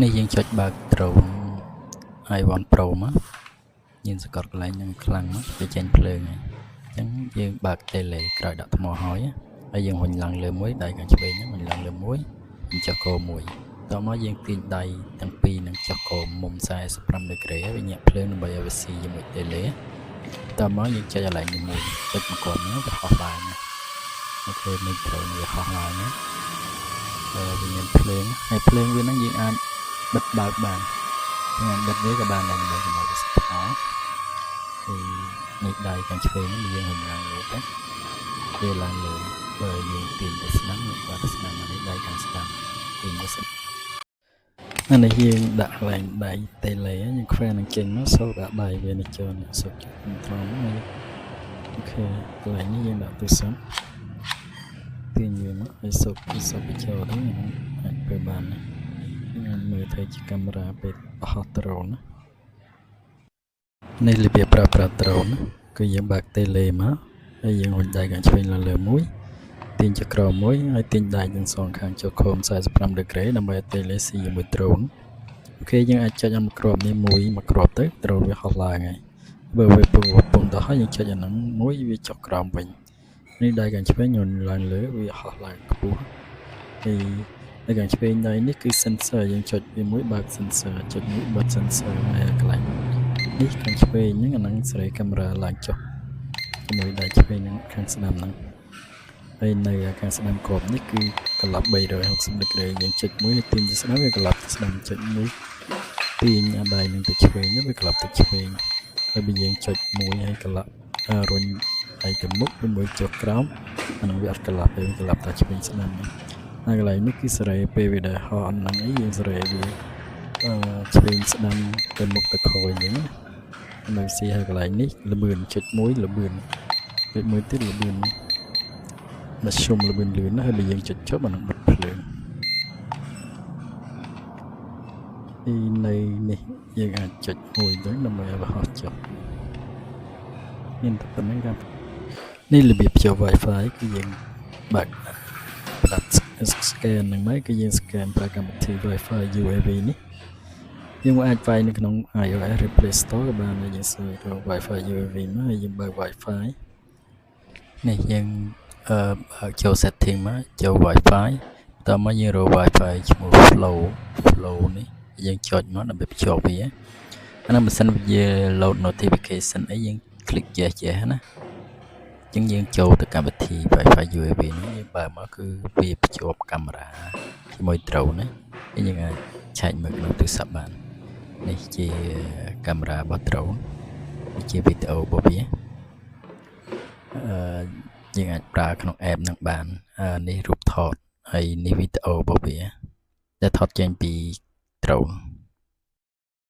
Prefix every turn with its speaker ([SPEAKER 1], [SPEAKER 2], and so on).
[SPEAKER 1] នេះយើងចុចបើក drone i1 Pro មកយើងសង្កត់កន្លែងនឹងខ្លាំងមកវាចេញភ្លើងហើយអញ្ចឹងយើងបើក tele ក្រោយដាក់ថ្មហើយយើងហុញឡើងលើមួយដៃខាងឆ្វេងហ្នឹងហុញឡើងលើមួយចុះកោមួយតមកយើងទាញដៃទាំងពីរនឹងចុះកោមុំ45ដឺក្រេវាញាក់ភ្លើងដើម្បីឲ្យវាស៊ីជាមួយ tele តមកយើងចុចកន្លែងនេះមួយចុចមកគាត់ហ្នឹងវាហោះឡើងអូខេនេះ drone វាហោះឡើងណាវាមានភ្លើងហើយភ្លើងវាហ្នឹងយើងអាចបិទបើកបានយើងបិទវាក៏បានដែរដើម្បីកុំឲ្យវាស្ទះពីនេះដៃខាងឆ្វេងនេះយើងហុញឡើងលើទៅវាឡើងលើបើយើងទាញទៅស្ដាំបាទស្ដាំនេះដៃខាងស្ដាំទាញទៅស្ដាំនេះយើងដាក់កន្លែងដៃ tele យើងខ្វែនឹងចេញមកសូកដាក់ដៃវានេះចូលសូកត្រង់នេះអូខេកន្លែងនេះយើងដាក់ទូរស័ព្ទទាញវាមកឲ្យសូកពីសូកបញ្ចូលទៅអាចទៅបានណាមើលទៅជាកាមេរ៉ាពេលហោះ drone នេះរបៀបប្រើប្រាស់ drone គឺយើងបើក tele មកហើយយើងហុញដៃខាងឆ្វេងឡើងលើមួយទាញចក្រមួយហើយទាញដៃទាំងសងខាងចូលខោម45ដឺក្រេដើម្បីឲ្យ tele ស៊ីជាមួយ drone អូខេយើងអាចចុចអាមួយគ្រាប់នេះមួយគ្រាប់ទៅ drone វាហោះឡើងហើយបើវាពងទៅហើយយើងចុចអាហ្នឹងមួយវាចុះក្រោមវិញនេះដៃខាងឆ្វេងហុញឡើងលើវាហោះឡើងខ្ពស់ហើយនៅខាងឆ្វេងដៃនេះគឺ sensor យើងចុចវាមួយបើក sensor ចុចមួយបិទ sensor ហើយកន្លែងនេះខាងឆ្វេងហ្នឹងអាហ្នឹងសេរីកាមេរ៉ាឡើងចុះជាមួយដៃឆ្វេងហ្នឹងខាងស្ដាំហ្នឹងហើយនៅខាងស្ដាំគ្រាប់នេះគឺក្លាប់360ដឺក្រេយើងចុចមួយទាញទៅស្ដាំវាក្លាប់ទៅស្ដាំចុចមួយទាញអាដៃនឹងទៅឆ្វេងវាក្លាប់ទៅឆ្វេងហើយបើយើងចុចមួយហើយក្លាប់រុញដៃទៅមុខឬមួយចុះក្រោមអាហ្នឹងវាអត់ក្លាប់ទេវាក្លាប់ទៅឆ្វេងស្ដាំហើយកន្លែងនេះគឺសេរីពេលវាដែលហោះអត់ហ្នឹងអីយើងសេរីវាឆ្វេងស្ដាំទៅមុខទៅក្រោយអញ្ចឹងនៅស៊ីហើយកន្លែងនេះល្បឿនចុចមួយល្បឿនចុចមួយទៀតល្បឿនមធ្យមល្បឿនលឿនណាស់ហើយបើយើងចុចចុះបានបិទភ្លើងនៅនេះយើងអាចចុចមួយទៅដើម្បីឲ្យវាហោះចុះមានតែប៉ុណ្្នឹងครับនេះរបៀបចូល Wi-Fi គឺយើងបើកផ្ដាប់ scan ហ្នឹងមកគឺយើង scan ប្រើកម្មវិធី Wi-Fi UAV នេះយើងអាចវាយនៅក្នុង iOS ឬ Play Store ក៏បានដែរយើងសើររក Wi-Fi UAV មកហើយយើងបើក Wi-Fi នេះយើងបើកចូល setting មកចូល Wi-Fi តមកយើងរក Wi-Fi ឈ្មោះ flow នេះយើងចុចមកដើម្បីភ្ជាប់វាអានោះបើសិនវា load notification អីយើង click yes ណាអញ្ចឹងយើងចូលទៅកម្មវិធី Wi-Fi UAV នេះយើងបើកមកគឺវាភ្ជាប់កាមេរ៉ាជាមួយ drone ណាយើងអាចឆែកមើលក្នុងទូរស័ព្ទបាននេះជាកាមេរ៉ារបស់ drone នេះជាវីដេអូរបស់វាយើងអាចប្រើក្នុង app នឹងបាននេះរូបថតហើយនេះវីដេអូរបស់វាដែលថតចេញពី drone